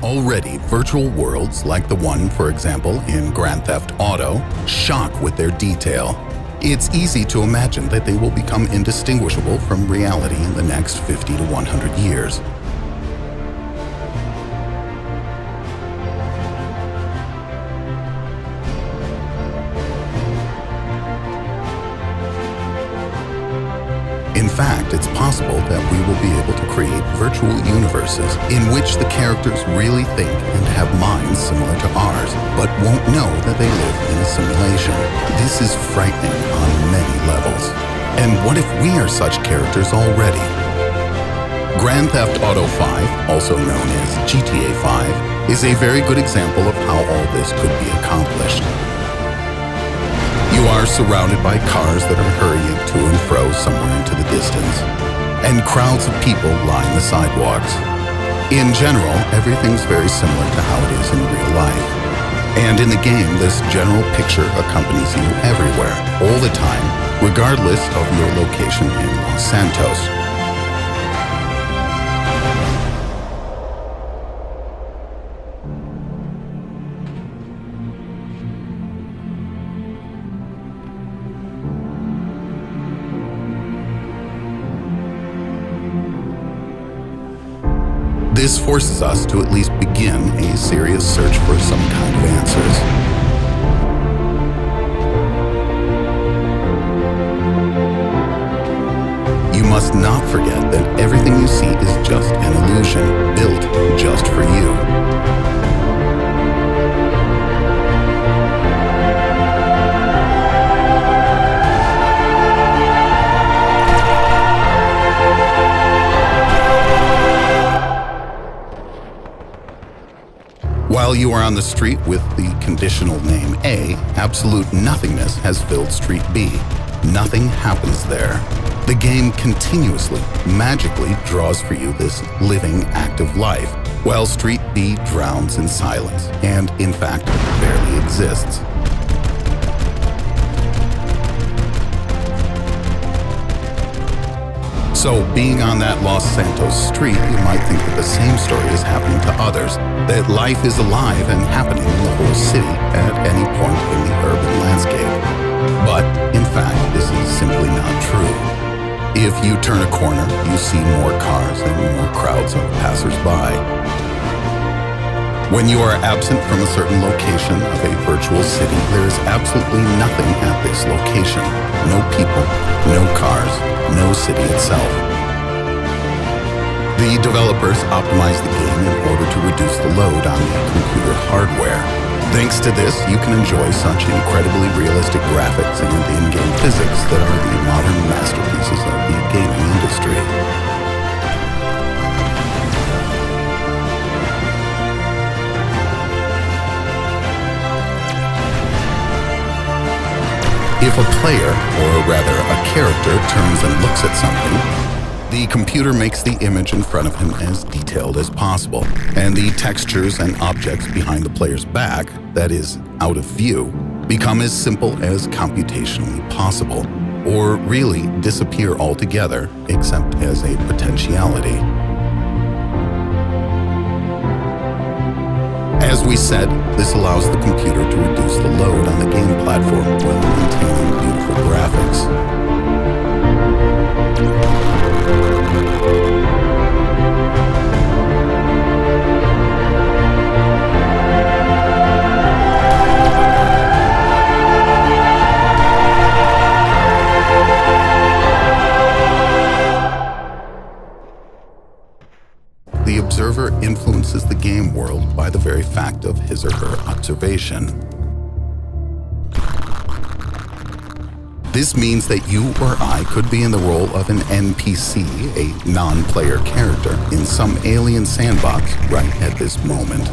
Already, virtual worlds like the one, for example, in Grand Theft Auto, shock with their detail. It's easy to imagine that they will become indistinguishable from reality in the next 50 to 100 years. In fact, it's possible that we will be able to create virtual universes in which the characters really think and have minds similar to ours, but won't know that they live in a simulation. This is frightening on many levels. And what if we are such characters already? Grand Theft Auto 5, also known as GTA 5, is a very good example of how all this could be accomplished. You are surrounded by cars that are hurrying to and fro somewhere into the distance, and crowds of people line the sidewalks. In general, everything's very similar to how it is in real life. And in the game, this general picture accompanies you everywhere, all the time, regardless of your location in Los Santos. This forces us to at least begin a serious search for some kind of answers. You must not forget that everything you see is just an illusion, built just for you. While you are on the street with the conditional name A, absolute nothingness has filled Street B. Nothing happens there. The game continuously, magically draws for you this living, active life, while Street B drowns in silence and, in fact, barely exists. So, being on that Los Santos street, you might think that the same story is happening to others, that life is alive and happening in the whole city at any point in the urban landscape. But, in fact, this is simply not true. If you turn a corner, you see more cars and more crowds of passers-by. When you are absent from a certain location of a virtual city, there is absolutely nothing at this location. No people, no cars, no city itself. The developers optimized the game in order to reduce the load on the computer hardware. Thanks to this, you can enjoy such incredibly realistic graphics and in-game physics that are the modern masterpieces of the gaming industry. If a player, or rather a character, turns and looks at something, the computer makes the image in front of him as detailed as possible, and the textures and objects behind the player's back, that is, out of view, become as simple as computationally possible, or really disappear altogether, except as a potentiality. As we said, this allows the computer to reduce the load on the game platform while maintaining beautiful graphics. The observer influences the game world by the very fact of his or her observation. This means that you or I could be in the role of an NPC, a non-player character, in some alien sandbox right at this moment.